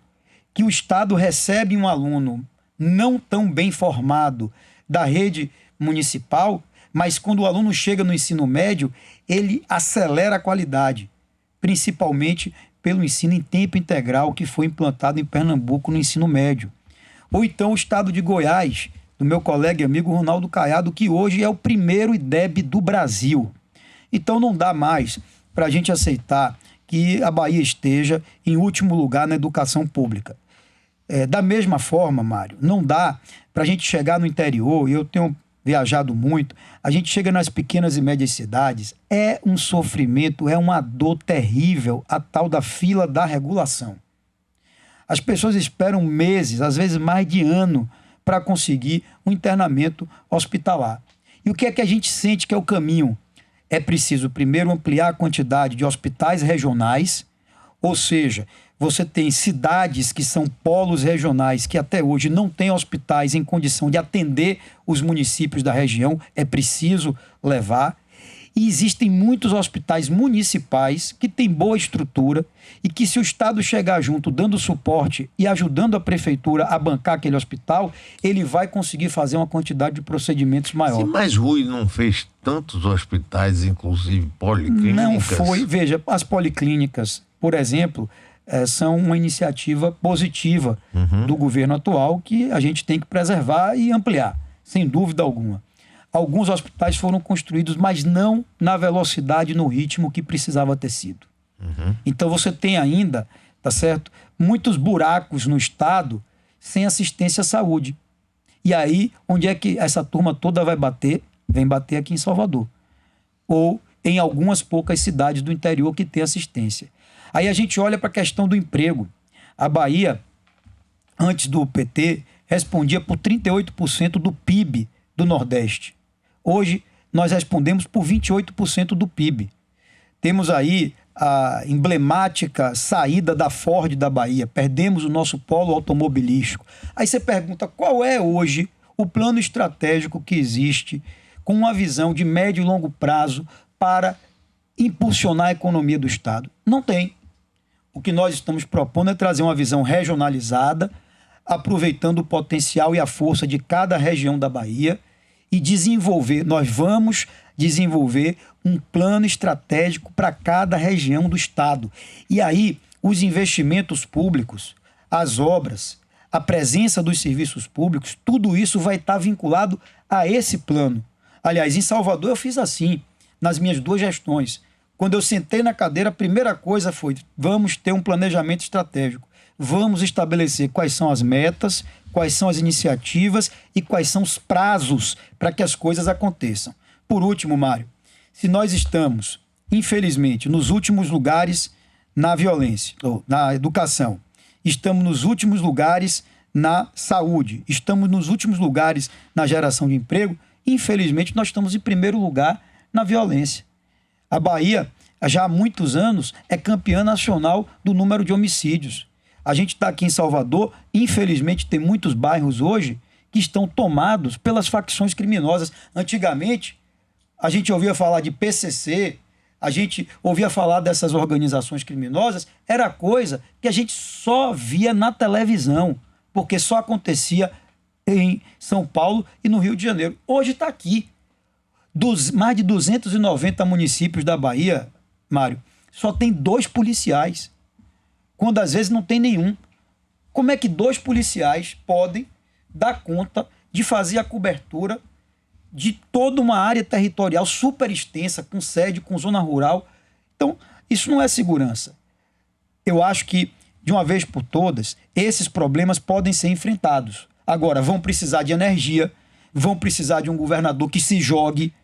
que o estado recebe um aluno não tão bem formado da rede municipal, mas quando o aluno chega no ensino médio, ele acelera a qualidade, principalmente pelo ensino em tempo integral que foi implantado em Pernambuco no ensino médio. Ou então o estado de Goiás, do meu colega e amigo Ronaldo Caiado, que hoje é o primeiro IDEB do Brasil. Então não dá mais para a gente aceitar que a Bahia esteja em último lugar na educação pública. Da mesma forma, Mário, não dá para a gente chegar no interior, e eu tenho viajado muito, a gente chega nas pequenas e médias cidades, é um sofrimento, é uma dor terrível a tal da fila da regulação. As pessoas esperam meses, às vezes mais de ano, para conseguir um internamento hospitalar. E o que é que a gente sente que é o caminho? É preciso primeiro ampliar a quantidade de hospitais regionais, ou seja, você tem cidades que são polos regionais que até hoje não têm hospitais em condição de atender os municípios da região, é preciso levar. E existem muitos hospitais municipais que têm boa estrutura e que, se o Estado chegar junto, dando suporte e ajudando a prefeitura a bancar aquele hospital, ele vai conseguir fazer uma quantidade de procedimentos maior. Mas Rui não fez tantos hospitais, inclusive policlínicas? Não foi. Veja, as policlínicas, por exemplo, são uma iniciativa positiva do governo atual que a gente tem que preservar e ampliar, sem dúvida alguma. Alguns hospitais foram construídos, mas não na velocidade, no ritmo que precisava ter sido. Então você tem ainda, tá certo, muitos buracos no estado sem assistência à saúde. E aí, onde é que essa turma toda vai bater? Vem bater aqui em Salvador. Ou em algumas poucas cidades do interior que tem assistência. Aí a gente olha para a questão do emprego. A Bahia, antes do PT, respondia por 38% do PIB do Nordeste. Hoje, nós respondemos por 28% do PIB. Temos aí a emblemática saída da Ford da Bahia. Perdemos o nosso polo automobilístico. Aí você pergunta qual é hoje o plano estratégico que existe com uma visão de médio e longo prazo para impulsionar a economia do Estado. Não tem. O que nós estamos propondo é trazer uma visão regionalizada, aproveitando o potencial e a força de cada região da Bahia e desenvolver, nós vamos desenvolver um plano estratégico para cada região do Estado. E aí, os investimentos públicos, as obras, a presença dos serviços públicos, tudo isso vai estar vinculado a esse plano. Aliás, em Salvador eu fiz assim, nas minhas 2 gestões. Quando eu sentei na cadeira, a primeira coisa foi: vamos ter um planejamento estratégico. Vamos estabelecer quais são as metas, quais são as iniciativas e quais são os prazos para que as coisas aconteçam. Por último, Mário, se nós estamos, infelizmente, nos últimos lugares na violência, ou na educação, estamos nos últimos lugares na saúde, estamos nos últimos lugares na geração de emprego, infelizmente nós estamos em primeiro lugar na violência. A Bahia, já há muitos anos, é campeã nacional do número de homicídios. A gente está aqui em Salvador, infelizmente tem muitos bairros hoje que estão tomados pelas facções criminosas. Antigamente, a gente ouvia falar de PCC, a gente ouvia falar dessas organizações criminosas, era coisa que a gente só via na televisão, porque só acontecia em São Paulo e no Rio de Janeiro. Hoje está aqui. Dos mais de 290 municípios da Bahia, Mário, só tem 2 policiais, quando às vezes não tem nenhum. Como é que 2 policiais podem dar conta de fazer a cobertura de toda uma área territorial super extensa, com sede, com zona rural? Então, isso não é segurança. Eu acho que, de uma vez por todas, esses problemas podem ser enfrentados. Agora, vão precisar de energia, vão precisar de um governador que se jogue,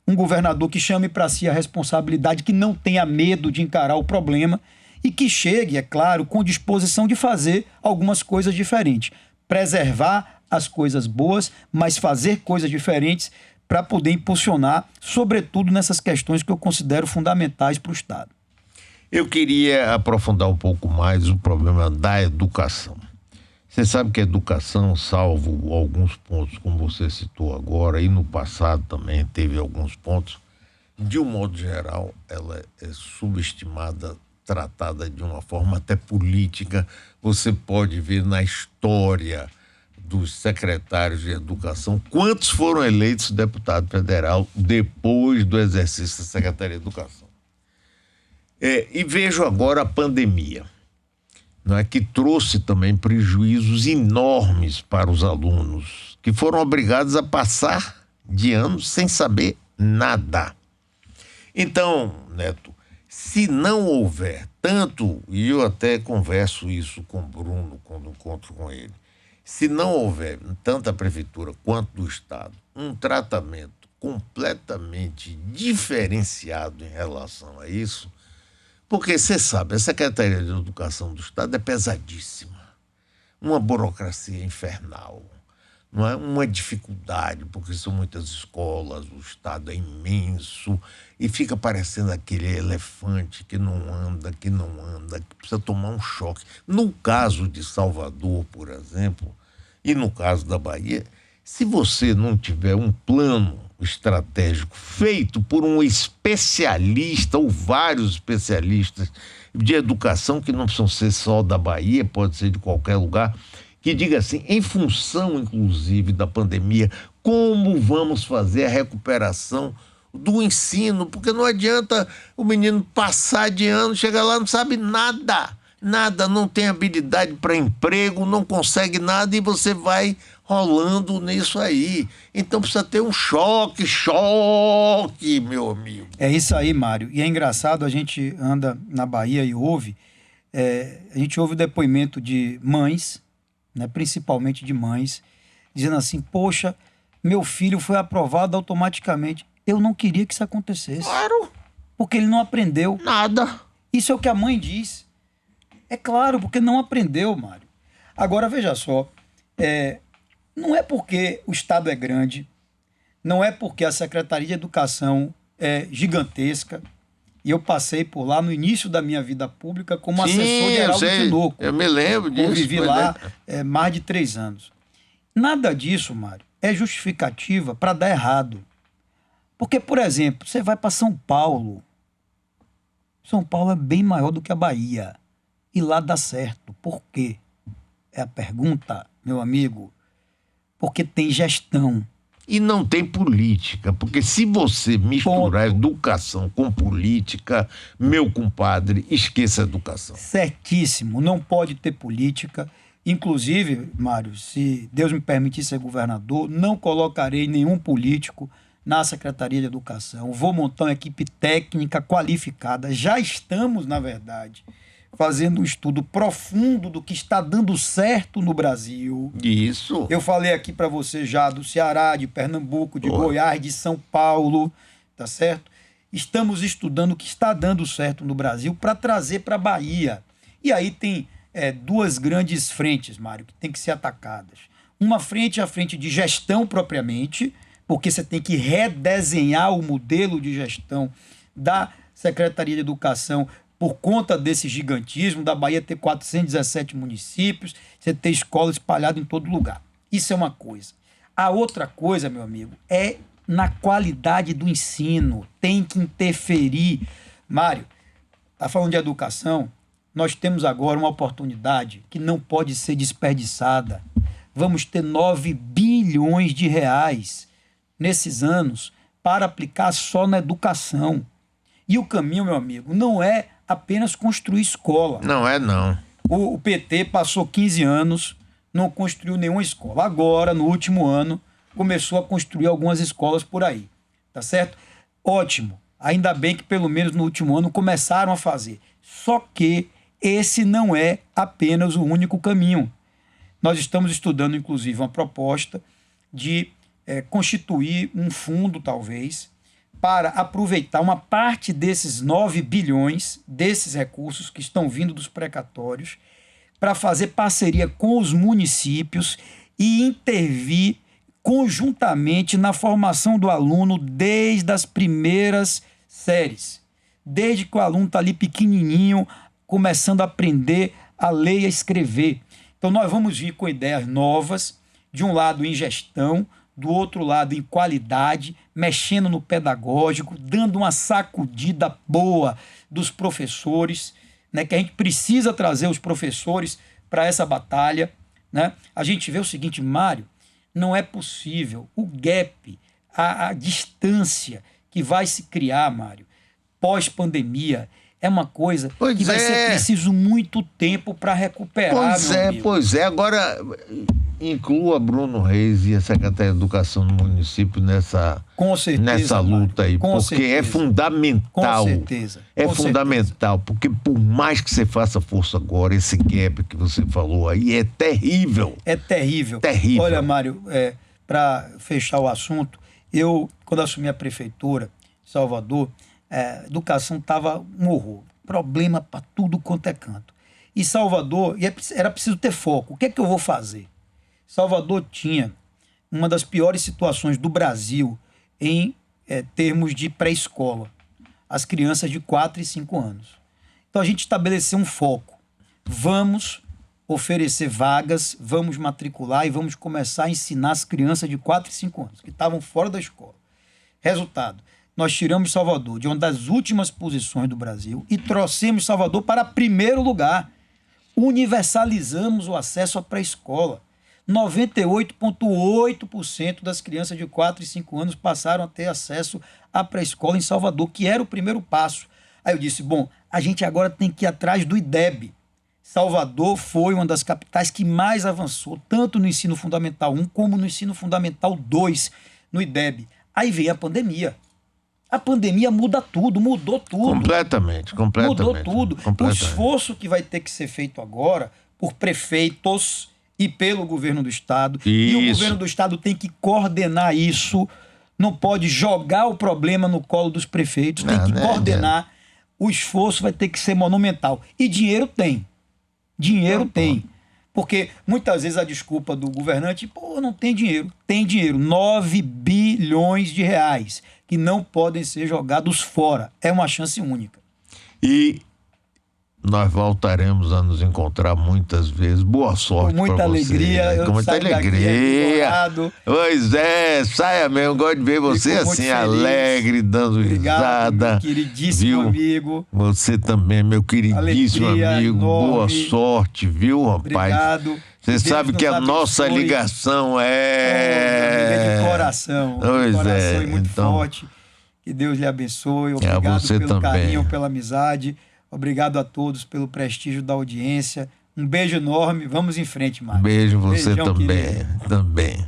um governador que chame para si a responsabilidade, que não tenha medo de encarar o problema e que chegue, é claro, com disposição de fazer algumas coisas diferentes. Preservar as coisas boas, mas fazer coisas diferentes para poder impulsionar, sobretudo nessas questões que eu considero fundamentais para o Estado. Eu queria aprofundar um pouco mais o problema da educação. Você sabe que a educação, salvo alguns pontos, como você citou agora, e no passado também teve alguns pontos, de um modo geral, ela é subestimada, tratada de uma forma até política. Você pode ver na história dos secretários de educação quantos foram eleitos deputado federal depois do exercício da Secretaria de Educação. E vejo agora a pandemia, não é, que trouxe também prejuízos enormes para os alunos, que foram obrigados a passar de ano sem saber nada. Então, Neto, se não houver tanto, e eu até converso isso com o Bruno quando encontro com ele, se não houver, tanto a Prefeitura quanto do Estado, um tratamento completamente diferenciado em relação a isso, porque você sabe, a Secretaria de Educação do Estado é pesadíssima, uma burocracia infernal, não é? Uma dificuldade, porque são muitas escolas, o Estado é imenso e fica parecendo aquele elefante que não anda, que precisa tomar um choque. No caso de Salvador, por exemplo, e no caso da Bahia, se você não tiver um plano estratégico feito por um especialista ou vários especialistas de educação, que não precisam ser só da Bahia, pode ser de qualquer lugar, que diga assim, em função, inclusive, da pandemia, como vamos fazer a recuperação do ensino, porque não adianta o menino passar de ano, chegar lá, não sabe nada, não tem habilidade para emprego, não consegue nada e você vai rolando nisso aí. Então precisa ter um choque, meu amigo. É isso aí, Mário. E é engraçado, a gente anda na Bahia e ouve, a gente ouve o depoimento de mães, né, principalmente de mães, dizendo assim, poxa, meu filho foi aprovado automaticamente. Eu não queria que isso acontecesse. Claro. Porque ele não aprendeu. Nada. Isso é o que a mãe diz. É claro, porque não aprendeu, Mário. Agora, veja só, não é porque o Estado é grande, não é porque a Secretaria de Educação é gigantesca, e eu passei por lá no início da minha vida pública como assessor de Heraldo Tinoco. Eu me lembro disso. Convivi lá mais de 3 anos. Nada disso, Mário, é justificativa para dar errado. Porque, por exemplo, você vai para São Paulo. São Paulo é bem maior do que a Bahia. E lá dá certo. Por quê? É a pergunta, meu amigo. Porque tem gestão. E não tem política, porque se você misturar Ponto. educação com política, meu compadre, esqueça a educação. Certíssimo, não pode ter política. Inclusive, Mário, se Deus me permitir ser governador, não colocarei nenhum político na Secretaria de Educação. Vou montar uma equipe técnica qualificada. Já estamos, na verdade, fazendo um estudo profundo do que está dando certo no Brasil. Isso. Eu falei aqui para você já do Ceará, de Pernambuco, de Goiás, de São Paulo, tá certo? Estamos estudando o que está dando certo no Brasil para trazer para a Bahia. E aí tem 2 grandes frentes, Mário, que tem que ser atacadas. Uma frente é a frente de gestão propriamente, porque você tem que redesenhar o modelo de gestão da Secretaria de Educação por conta desse gigantismo, da Bahia ter 417 municípios, você ter escola espalhada em todo lugar. Isso é uma coisa. A outra coisa, meu amigo, é na qualidade do ensino. Tem que interferir. Mário, tá falando de educação, nós temos agora uma oportunidade que não pode ser desperdiçada. Vamos ter 9 bilhões de reais nesses anos para aplicar só na educação. E o caminho, meu amigo, não é apenas construir escola. Não é, não. O PT passou 15 anos, não construiu nenhuma escola. Agora, no último ano, começou a construir algumas escolas por aí. Tá certo? Ótimo. Ainda bem que pelo menos no último ano começaram a fazer. Só que esse não é apenas o único caminho. Nós estamos estudando, inclusive, uma proposta de constituir um fundo, talvez, para aproveitar uma parte desses 9 bilhões, desses recursos que estão vindo dos precatórios, para fazer parceria com os municípios e intervir conjuntamente na formação do aluno desde as primeiras séries. Desde que o aluno está ali pequenininho, começando a aprender a ler e a escrever. Então nós vamos vir com ideias novas, de um lado em gestão, do outro lado em qualidade, mexendo no pedagógico, dando uma sacudida boa dos professores, né, que a gente precisa trazer os professores para essa batalha, né? A gente vê o seguinte, Mário, não é possível o gap, a distância que vai se criar, Mário, pós-pandemia, é uma coisa que vai ser preciso muito tempo para recuperar, meu amigo. Pois é. Agora, inclua Bruno Reis e a Secretaria de Educação no município nessa luta aí, porque é fundamental. Com certeza. É fundamental, porque por mais que você faça força agora, esse gap que você falou aí é terrível. É terrível. Terrível. Olha, Mário, para fechar o assunto, eu, quando assumi a prefeitura de Salvador, a educação estava um horror. Problema para tudo quanto é canto. E Salvador, era preciso ter foco. O que é que eu vou fazer? Salvador tinha uma das piores situações do Brasil em termos de pré-escola. As crianças de 4 e 5 anos. Então a gente estabeleceu um foco. Vamos oferecer vagas, vamos matricular e vamos começar a ensinar as crianças de 4 e 5 anos, que estavam fora da escola. Resultado, nós tiramos Salvador de uma das últimas posições do Brasil e trouxemos Salvador para primeiro lugar. Universalizamos o acesso à pré-escola. 98,8% das crianças de 4 e 5 anos passaram a ter acesso à pré-escola em Salvador, que era o primeiro passo. Aí eu disse, bom, a gente agora tem que ir atrás do IDEB. Salvador foi uma das capitais que mais avançou, tanto no ensino fundamental 1 como no ensino fundamental 2, no IDEB. Aí veio a pandemia. A pandemia muda tudo, mudou tudo. Completamente. Mudou tudo. O esforço que vai ter que ser feito agora por prefeitos e pelo governo do Estado. Isso. E o governo do Estado tem que coordenar isso não pode jogar o problema no colo dos prefeitos, tem que coordenar. O esforço vai ter que ser monumental. E dinheiro tem. Dinheiro tem. Porque muitas vezes a desculpa do governante, não tem dinheiro. Tem dinheiro. 9 bilhões de reais que não podem ser jogados fora. É uma chance única. E nós voltaremos a nos encontrar muitas vezes. Boa sorte para você. Com muita alegria. Com muita alegria. Pois é, saia mesmo. Eu gosto de ver você assim, alegre, dando risada. Meu queridíssimo amigo. Você também, meu queridíssimo amigo. Enorme. Boa sorte, viu, rapaz? Obrigado. Você sabe que a nossa ligação é... de coração. Pois de coração é, e muito então... forte. Que Deus lhe abençoe. Obrigado você pelo também. Carinho, pela amizade. Obrigado a todos pelo prestígio da audiência. Um beijo enorme. Vamos em frente, Mário. Beijo você Beijão, também.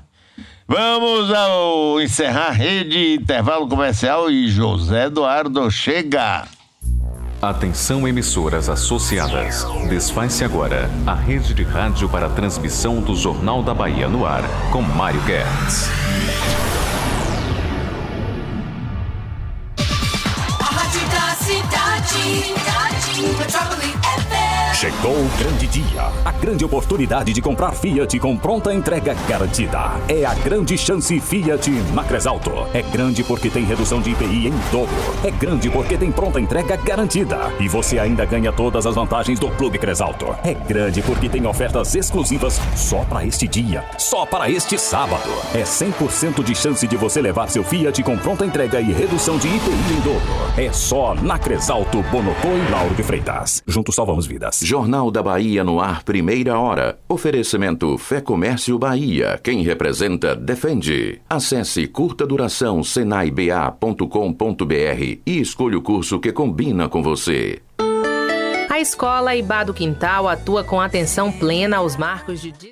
Vamos ao encerrar rede, intervalo comercial e José Eduardo chega. Atenção, emissoras associadas. Desfaz-se agora a rede de rádio para a transmissão do Jornal da Bahia no ar, com Mário Guedes. A rádio da cidade, Metrópole FM. Chegou o grande dia, a grande oportunidade de comprar Fiat com pronta entrega garantida. É a grande chance Fiat na Cresalto. É grande porque tem redução de IPI em dobro. É grande porque tem pronta entrega garantida. E você ainda ganha todas as vantagens do Clube Cresalto. É grande porque tem ofertas exclusivas só para este dia, só para este sábado. É 100% de chance de você levar seu Fiat com pronta entrega e redução de IPI em dobro. É só na Cresalto, Bonotô e Lauro de Freitas. Juntos salvamos vidas. Jornal da Bahia no ar, primeira hora. Oferecimento Fé Comércio Bahia. Quem representa, defende. Acesse curta duração senaiba.com.br e escolha o curso que combina com você. A Escola Ibá do Quintal atua com atenção plena aos marcos de